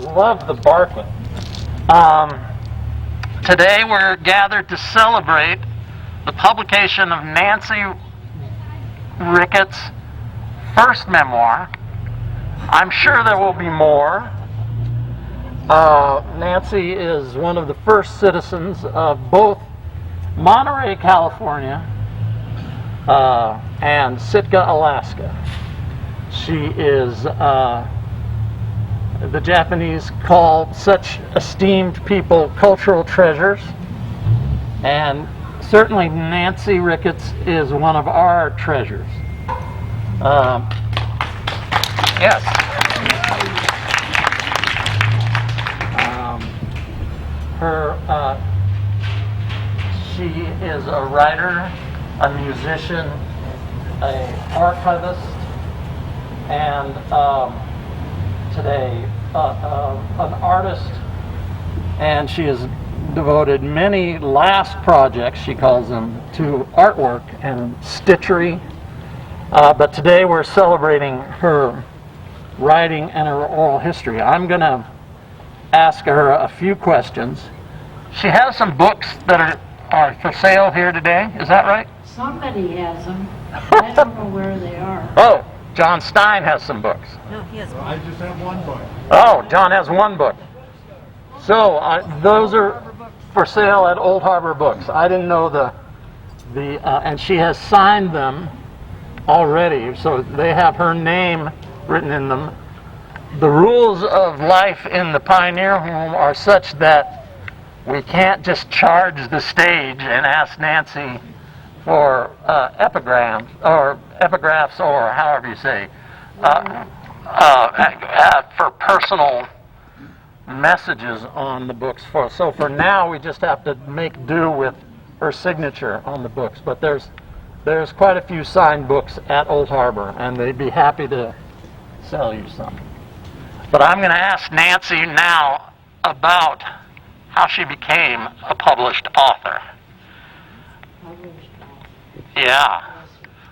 love the barking. Today we're gathered to celebrate the publication of Nancy Ricketts' first memoir. I'm sure there will be more. Nancy is one of the first citizens of both Monterey, California, and Sitka, Alaska. She is, the Japanese call such esteemed people cultural treasures, and certainly Nancy Ricketts is one of our treasures. Yes. She is a writer, a musician, an archivist, and today an artist. And she has devoted many last projects, she calls them, to artwork and stitchery. But today we're celebrating her writing and her oral history. I'm going to ask her a few questions. She has some books that are for sale here today. Is that right? Somebody has them. I don't know where they are. Oh, John Stein has some books. No, he has one. I just have one book. Oh, John has one book. So those are for sale at Old Harbor Books. I didn't know and she has signed them already, so they have her name written in them. The rules of life in the Pioneer Home are such that we can't just charge the stage and ask Nancy for epigraphs, or however you say, for personal messages on the books. So for now, we just have to make do with her signature on the books. But there's quite a few signed books at Old Harbor, and they'd be happy to sell you some. But I'm going to ask Nancy now about how she became a published author. Yeah.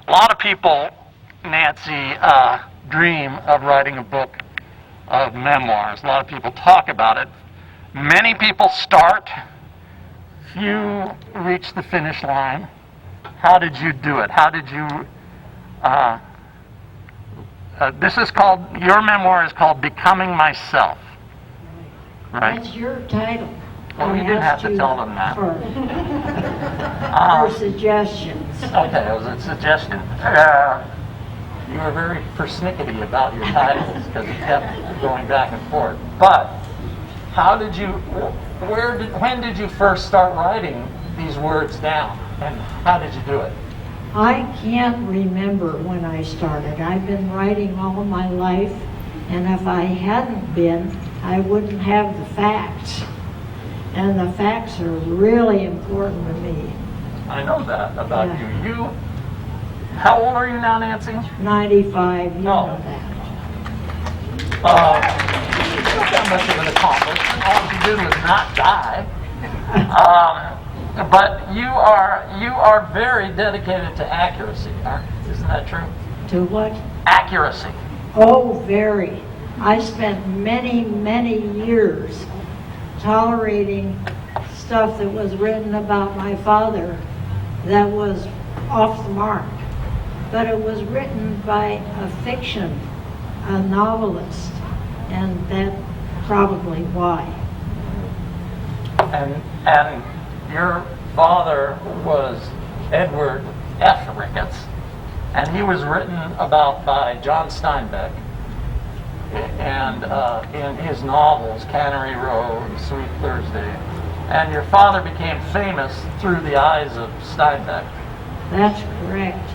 A lot of people, Nancy, dream of writing a book of memoirs. A lot of people talk about it. Many people start. Few reach the finish line. How did you do it? How did you... this is called, your memoir is called Becoming Myself. Right? That's your title. Well, you didn't have to tell them that. For suggestions. Okay, it was a suggestion. You were very persnickety about your titles because you kept going back and forth. But how did you, when did you first start writing these words down, and how did you do it? I can't remember when I started. I've been writing all my life, and if I hadn't been, I wouldn't have the facts. And the facts are really important to me. I know that about you. How old are you now, Nancy? 95, you know that. Not that much of an accomplishment. All you did was not die. But you are very dedicated to accuracy, isn't that true? To what? Accuracy. Oh, very. I spent many, many years tolerating stuff that was written about my father that was off the mark. But it was written by a fiction, a novelist, and that's probably why. And your father was Edward F. Ricketts, and he was written about by John Steinbeck, and in his novels, Cannery Row and Sweet Thursday. And your father became famous through the eyes of Steinbeck. That's correct.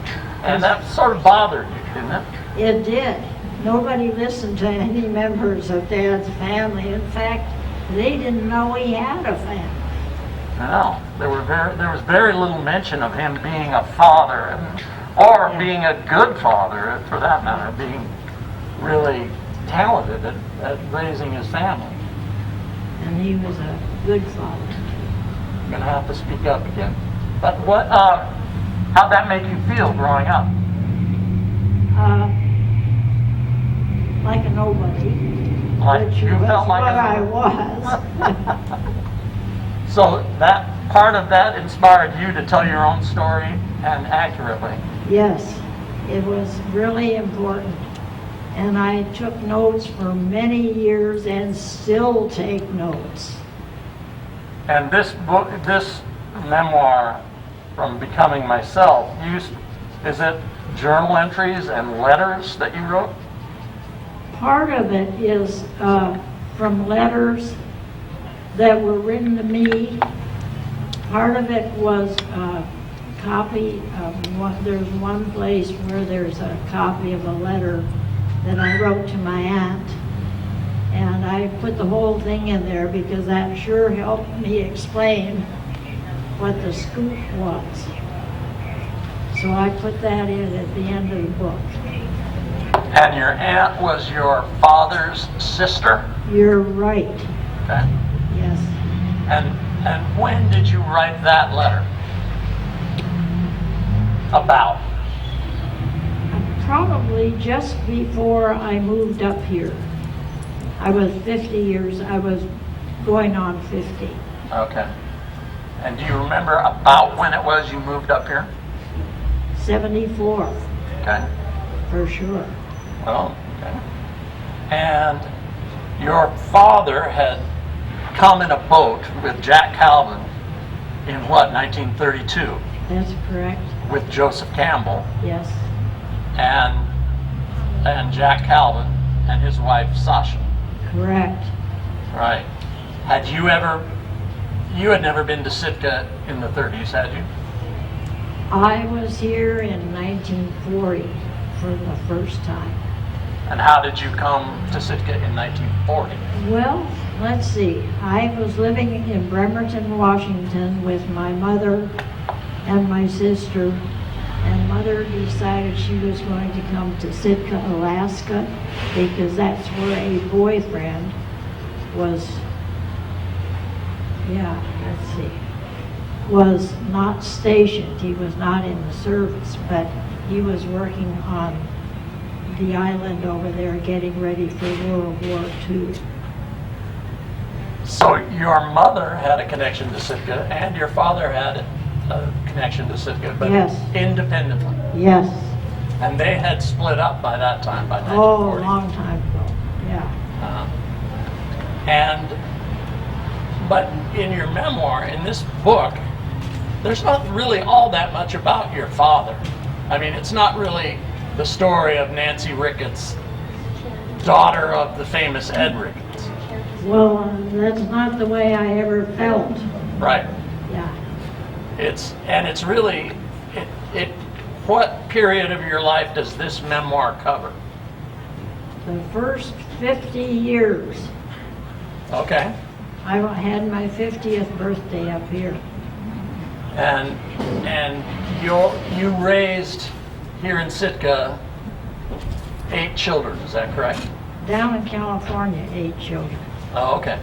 And that sort of bothered you, didn't it? It did. Nobody listened to any members of Dad's family. In fact, they didn't know he had a family. No, there was very little mention of him being a father, or being a good father, for that matter, being really talented at raising his family. And he was a good father. I'm going to have to speak up again. But how'd that make you feel growing up? Like a nobody. Like which you was felt like what I a- was. So that part of that inspired you to tell your own story and accurately. Yes, it was really important. And I took notes for many years and still take notes. And this book, this memoir, From Becoming Myself, is it journal entries and letters that you wrote? Part of it is from letters that were written to me. Part of it was a copy of one, there's one place where there's a copy of a letter that I wrote to my aunt. And I put the whole thing in there because that sure helped me explain what the scoop was. So I put that in at the end of the book. And your aunt was your father's sister? You're right. Okay. Yes. And when did you write that letter? About? Probably just before I moved up here. I was 50 years, I was going on 50. Okay. And do you remember about when it was you moved up here? 74, Okay. for sure. Well, okay. And your father had come in a boat with Jack Calvin in what, 1932, That's correct. with Joseph Campbell Yes. and Jack Calvin and his wife Sasha. Correct. Right. You had never been to Sitka in the 30s, had you? I was here in 1940 for the first time. And how did you come to Sitka in 1940? Well, let's see. I was living in Bremerton, Washington with my mother and my sister. And Mother decided she was going to come to Sitka, Alaska, because that's where a boyfriend was, was not stationed. He was not in the service, but he was working on the island over there getting ready for World War II. So your mother had a connection to Sitka and your father had a connection to Sitka, but Yes. independently. Yes. And they had split up by that time, by Oh, a 1940. long time ago. Yeah. But in your memoir, in this book, there's not really all that much about your father. I mean, it's not really the story of Nancy Ricketts, daughter of the famous Ed Ricketts. Well, that's not the way I ever felt. Right. Yeah. It's really, what period of your life does this memoir cover? The first 50 years. Okay. I had my 50th birthday up here. And you raised here in Sitka 8 children, is that correct? Down in California, 8 children. Oh, okay.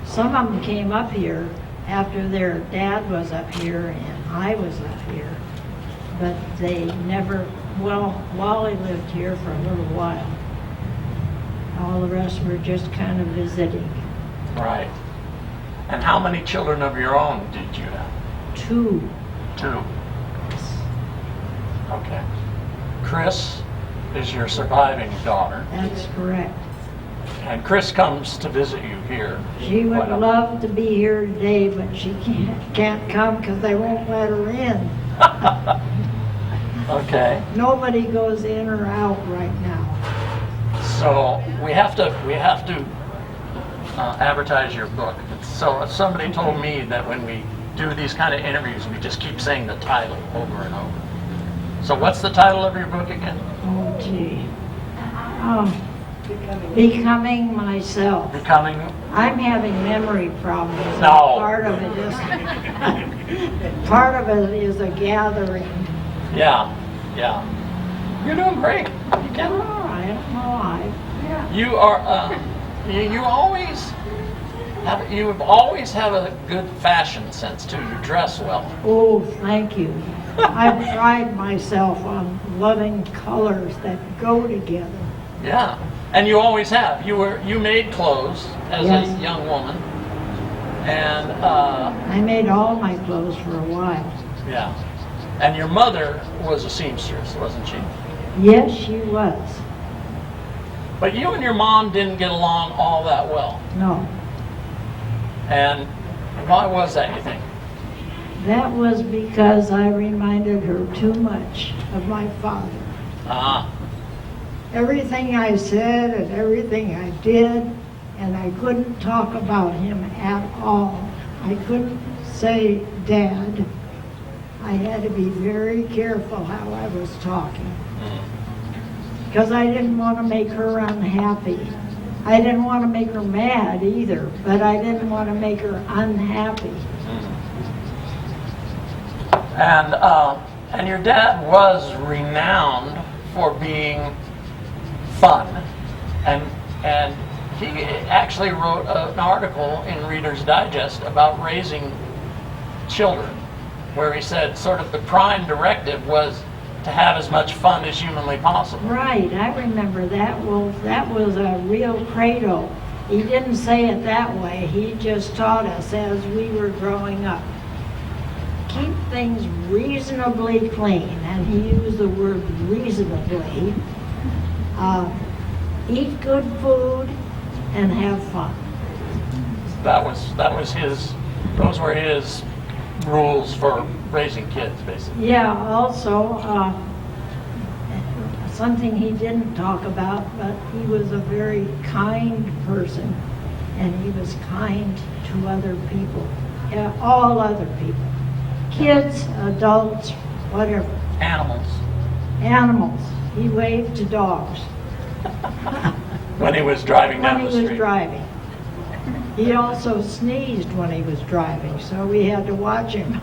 Some of them came up here after their dad was up here and I was up here. But they never, well, Wally lived here for a little while. All the rest were just kind of visiting. Right. And how many children of your own did you have? 2. 2. Okay. Chris is your surviving daughter, That's correct. and Chris comes to visit you here. She would Quite a- love to be here today, but she can't come because they won't let her in. Okay. Nobody goes in or out right now. So we have to advertise your book. So if somebody told me that when we do these kind of interviews, we just keep saying the title over and over. So what's the title of your book again? Oh, gee. Becoming myself. Becoming. I'm having memory problems. No. Part of it is a gathering. Yeah. You're doing great. You can. Oh, I don't know. You are. You have always have a good fashion sense too. You dress well. Oh, thank you. I pride myself on loving colors that go together. Yeah. And you always have. You made clothes as Yes. a young woman, and I made all my clothes for a while. yeah. And your mother was a seamstress, wasn't she? Yes, she was. But you and your mom didn't get along all that well. No, And why was that, you think? that was because I reminded her too much of my father. Ah, Everything I said and everything I did, and I couldn't talk about him at all. I couldn't say Dad. I had to be very careful how I was talking. Because I didn't want to make her unhappy. I didn't want to make her mad either, but I didn't want to make her unhappy. and your dad was renowned for being fun, and he actually wrote an article in Reader's Digest about raising children, where he said sort of the prime directive was to have as much fun as humanly possible. Right, I remember that. Well, that was a real credo. He didn't say it that way. He just taught us as we were growing up. Keep things reasonably clean, and he used the word reasonably. Eat good food and have fun. Those were his rules for raising kids, basically. Yeah, also, something he didn't talk about, but he was a very kind person, and he was kind to other people, all other people. Kids, adults, whatever. Animals. He waved to dogs. When he was driving down When the he was street. driving. He also sneezed when he was driving, so we had to watch him.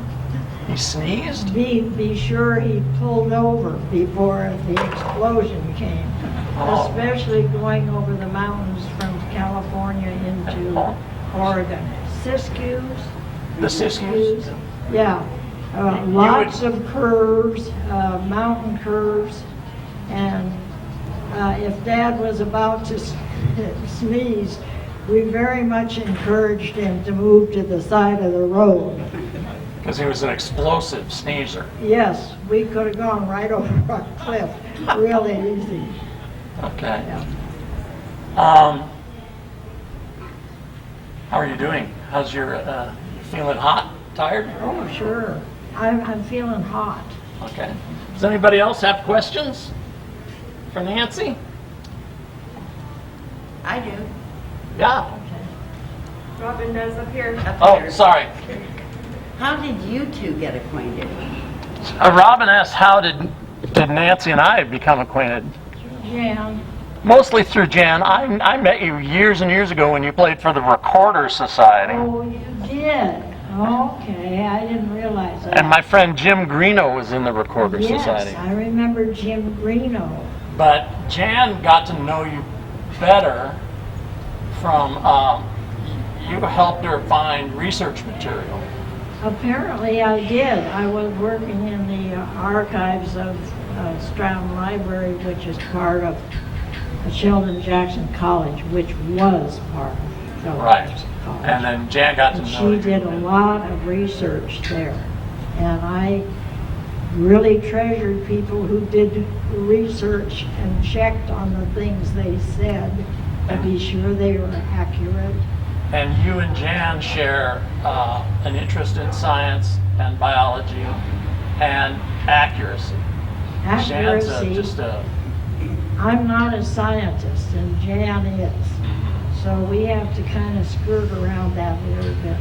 He sneezed? Be sure he pulled over before the explosion came, Oh. especially going over the mountains from California into Oregon. Siskiyous? The Siskiyous? Yeah. Lots of curves, mountain curves, and if Dad was about to sneeze, we very much encouraged him to move to the side of the road. Because he was an explosive sneezer. Yes, we could have gone right over a cliff, really easy. Okay. Yeah. How are you doing? How's your, feeling hot? Tired? Oh, sure. I'm feeling hot. Okay. Does anybody else have questions for Nancy? I do. Yeah. Robin does up here. Oh, sorry. How did you two get acquainted? Robin asked, how did Nancy and I become acquainted? Jan, Mostly through Jan. I met you years and years ago when you played for the Recorder Society. oh, you did? Okay, I didn't realize that. And my friend Jim Greeno was in the Recorder Society. Yes, I remember Jim Greeno. But Jan got to know you better from, you helped her find research material. Apparently I did. I was working in the archives of Stratton Library, which is part of Sheldon Jackson College, which was part of Sheldon Right. Jackson College. And then Jan got to And know she you. did a lot of research there. And I really treasured people who did research and checked on the things they said to be sure they were accurate. And you and Jan share an interest in science and biology and accuracy. Jan's Accuracy. just a, I'm not a scientist, and Jan is. So we have to kind of skirt around that a little bit.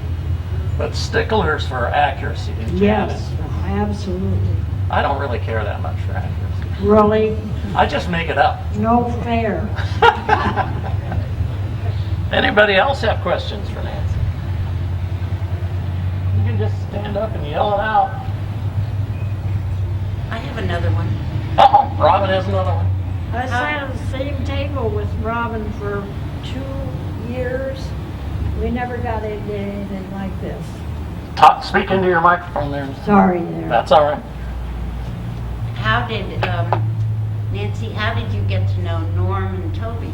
but sticklers for accuracy. Jan Yes, is. absolutely. I don't really care that much for accuracy. Really, I just make it up. no fair. Anybody else have questions for Nancy? You can just stand up and yell it out. I have another one. Uh-oh, Robin has another one. I sat at the same table with Robin for 2 years. We never got into anything like this. Speak into your microphone there. Sorry there. That's all right. How did, Nancy, how did you get to know Norm and Toby?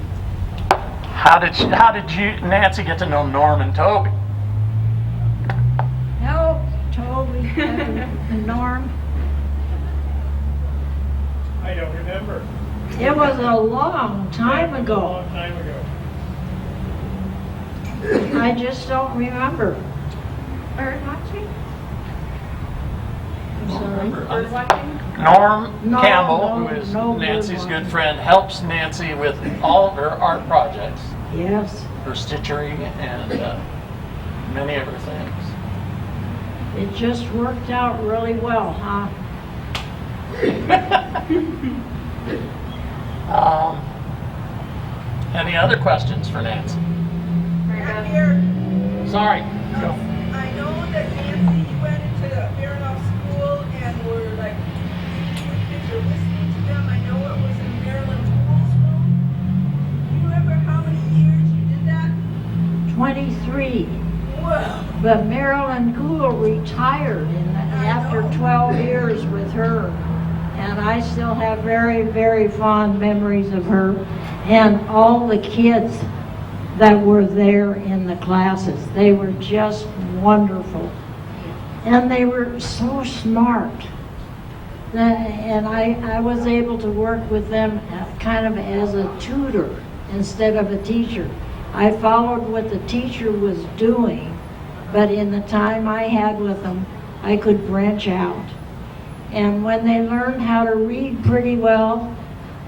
How did Nancy get to know Norm and Toby? No, Toby, Norm. I don't remember. It was a long time A ago. long time ago. I just don't remember. Bird watching? I'm sorry. Bird watching? Norm No, Campbell, no, who is no good Nancy's one. good friend, helps Nancy with all of her art projects, Yes, her stitchery, and many other things. it just worked out really well, huh? Any other questions for Nancy? I'm here. Sorry. Go. I know that Nancy, you went into the Baranoff School and were like, with kids or listening to them. I know it was in Maryland Pool School. Do you remember how many years you did that? 23. Well, But Marilyn Gould retired after 12 years with her. And I still have very, very fond memories of her and all the kids that were there in the classes. They were just wonderful. And they were so smart. And I was able to work with them kind of as a tutor instead of a teacher. I followed what the teacher was doing, but in the time I had with them, I could branch out. And when they learned how to read pretty well,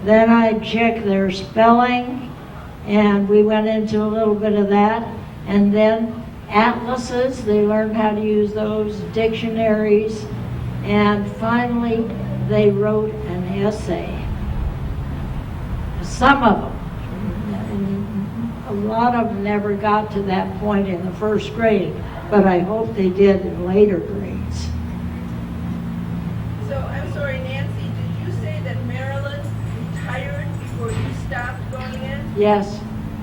then I'd check their spelling, and we went into a little bit of that. And then atlases, they learned how to use those, dictionaries, and finally they wrote an essay. Some of them. A lot of them never got to that point in the first grade, but I hope they did in later grades. so I'm sorry, Nancy, did you say that Maryland retired before you stopped going in? Yes.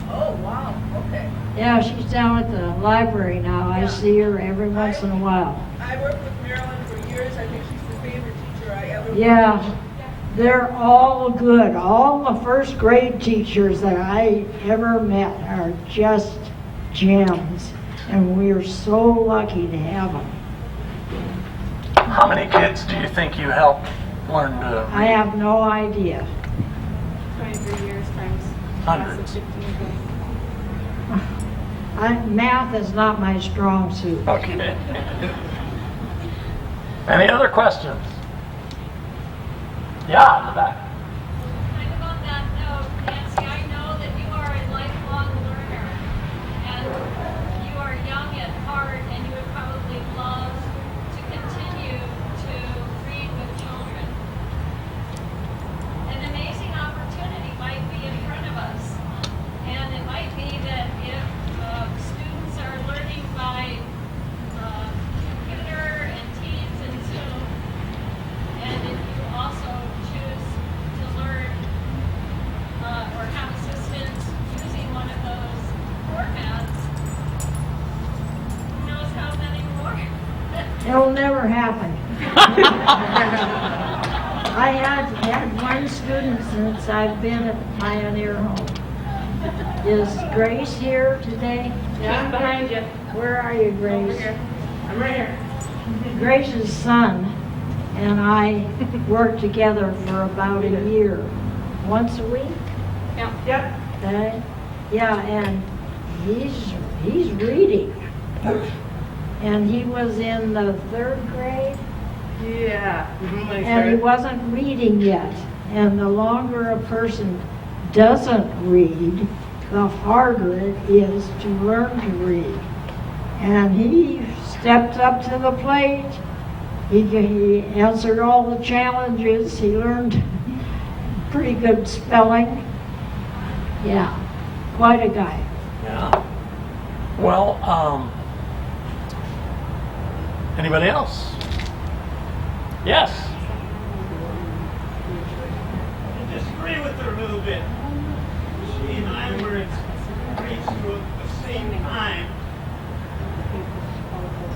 Oh, wow, okay. Yeah, she's down at the library now. I Yeah. see her every once in a while. I worked with Maryland for years. I think she's the favorite teacher I ever worked Yeah, with. they're all good. All the first grade teachers that I ever met are just gems, and we're so lucky to have them. How many kids do you think you helped learn to I have no idea. 23 years times. Hundreds. 15 years. Math is not my strong suit. Okay. Any other questions? Yeah, in the back. Kind of on that note, Nancy, I know that you are a lifelong learner, and you are young at heart, and you would probably love to continue to read with children. An amazing opportunity might be in front of us, and it might be that if students are learning by computer and Teams and Zoom, and if you also choose to learn or have assistance using one of those formats, who knows how many more? It'll never happen. I had one student since I've been at the Pioneer Home. Is Grace here today? Yeah, behind you. Where are you, Grace? Over here. I'm right here. Grace's son and I worked together for about a year, once a week. Yep. Okay? Yeah, and he's reading, and he was in the 3rd grade, Yeah. and he wasn't reading yet. And the longer a person doesn't read, the harder it is to learn to read. And he stepped up to the plate. He answered all the challenges. He learned pretty good spelling. Yeah, quite a guy. Yeah. Well, anybody else? Yes. I disagree with her a little bit. She and I were in grade school at the same time.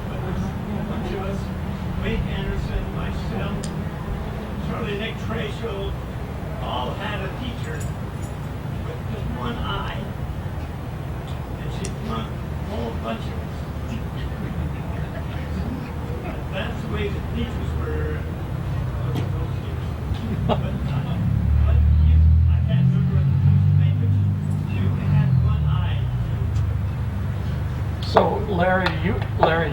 But there's a bunch of us, Wade Anderson, myself, Charlie Nick Tracial, all had a teacher with just one eye. So Larry,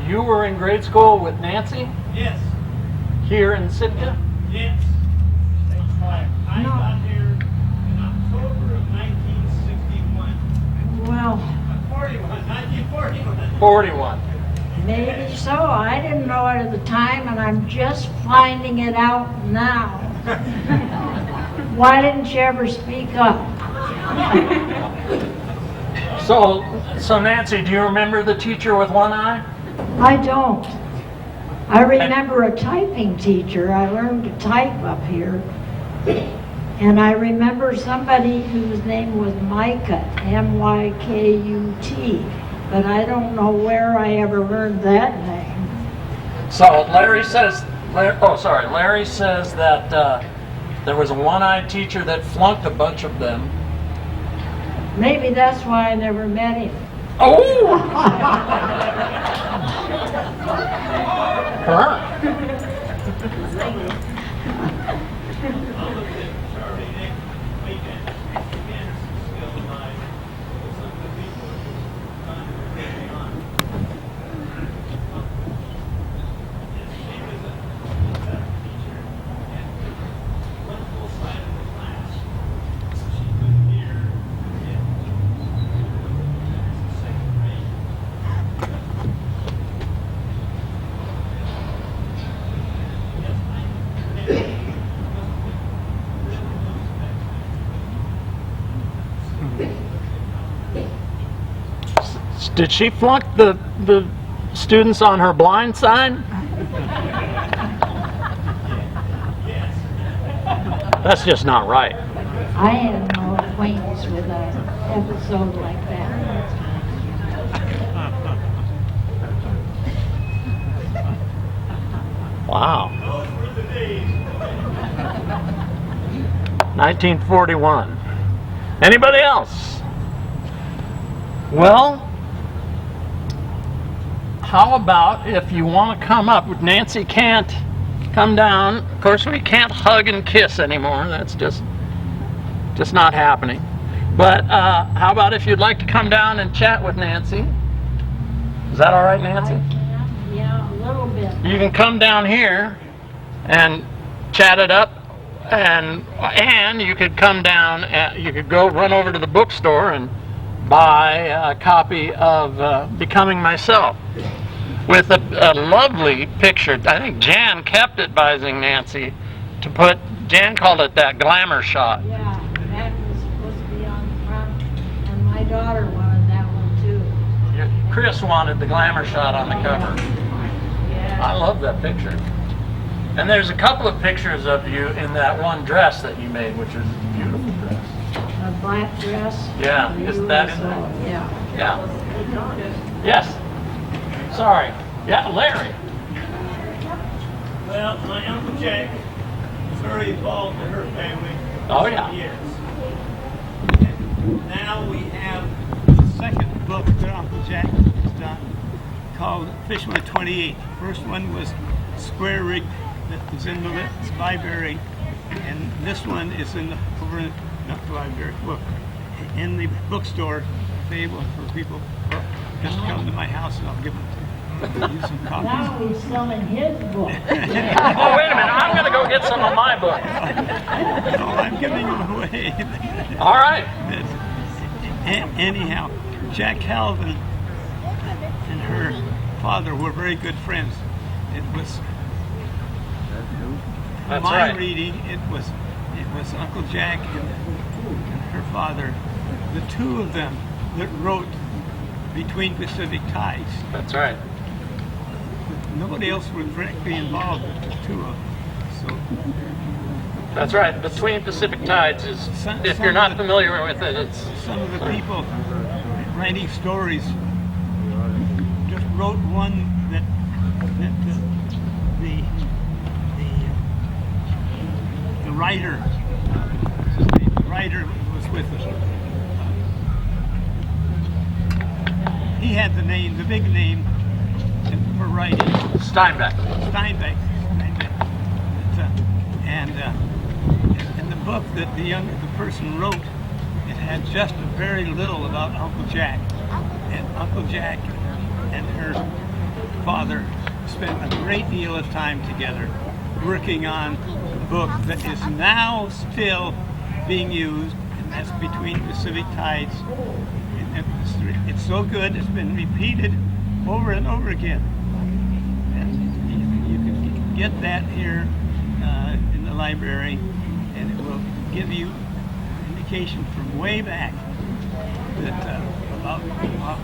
you were in grade school with Nancy Yes, here in Sitka? yes. I got here in October of 1961. Well, 1941. 41. maybe so. I didn't know it at the time, and I'm just finding it out now. Why didn't you ever speak up? So Nancy, do you remember the teacher with one eye? I don't. I remember a typing teacher. I learned to type up here. And I remember somebody whose name was Micah, M-Y-K-U-T. But I don't know where I ever learned that name. So Larry says that there was a one-eyed teacher that flunked a bunch of them. Maybe that's why I never met him. Oh! Huh. Charlie next weekend. Again, still alive. Some of the people trying to carry on. Yes, she was a teacher and one full side of the class. She couldn't hear yet. Second grade. Did she flunk the students on her blind side? That's just not right. I had no acquaintance with an episode like that. Wow. Those were the days. 1941. Anybody else? Well, how about if you want to come up? Nancy can't come down. Of course, we can't hug and kiss anymore. That's just not happening. But how about if you'd like to come down and chat with Nancy? Is that all right, Nancy? I can, yeah, a little bit. You can come down here and chat it up, and you could come down. You could go run over to the bookstore and buy a copy of Becoming Myself with a lovely picture. I think Jan kept advising Nancy to put. Jan called it that glamour shot. Yeah, that was supposed to be on the front, and my daughter wanted that one too. Chris wanted the glamour shot on the cover. I love that picture. And there's a couple of pictures of you in that one dress that you made, which is a beautiful dress. A black dress. Yeah, for is you that in also. there? Yeah. Yeah. Yes. Sorry. Yeah, Larry. Well, my Uncle Jack was very involved in her family for Oh, some yeah. years. And now we have the second book that Uncle Jack has done called Fisherman 28. The first one was Square Rig that was in the library, and this one is in the not the library, well, in the bookstore available for people. Or just come to my house and I'll give them to you some copies. Now he's selling his book. Oh, wait a minute. I'm going to go get some of my books. No, I'm giving them away. All right. Anyhow, Jack Calvin and her father were very good friends. It was That's my right. reading. It was Uncle Jack and her father, the two of them that wrote Between Pacific Tides. That's right. Nobody else was directly involved with the two of them. So That's right. Between Pacific Tides is, if you're not familiar with it, it's some of the people writing stories just wrote one that the writer was with us. He had the big name for writing. Steinbeck. Steinbeck. And the book that the person wrote, it had just very little about Uncle Jack. And Uncle Jack and her father spent a great deal of time together working on a book that is now still being used, and that's Between Pacific Tides. And it's so good, it's been repeated over and over again. And you can get that here in the library, and it will give you indication from way back that about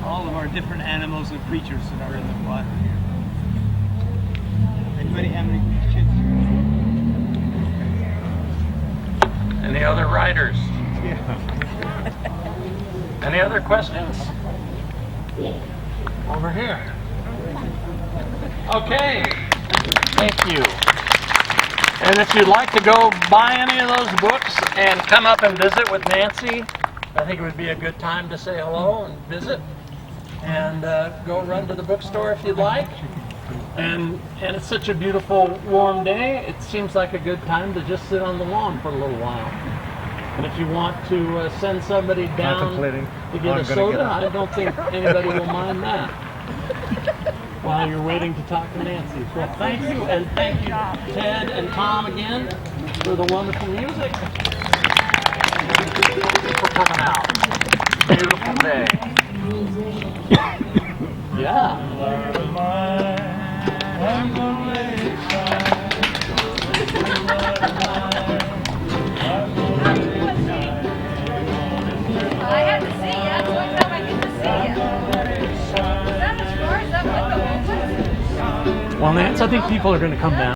all of our different animals and creatures that are in the water here. Anybody have any questions? Any other writers? Any other questions? Over here. Okay. Thank you. And if you'd like to go buy any of those books and come up and visit with Nancy, I think it would be a good time to say hello and visit. And go run to the bookstore if you'd like. And it's such a beautiful, warm day, it seems like a good time to just sit on the lawn for a little while. And if you want to send somebody down to get a soda, I don't think anybody will mind that. While you're waiting to talk to Nancy. Well, thank you, and thank you, Ted and Tom, again, for the wonderful music. Thank you for coming out. Beautiful day. Yeah. I had to see you. That's the only time I get to see you. Is that the score? Is that what the whole time? Well, Nance, I think people are going to come down.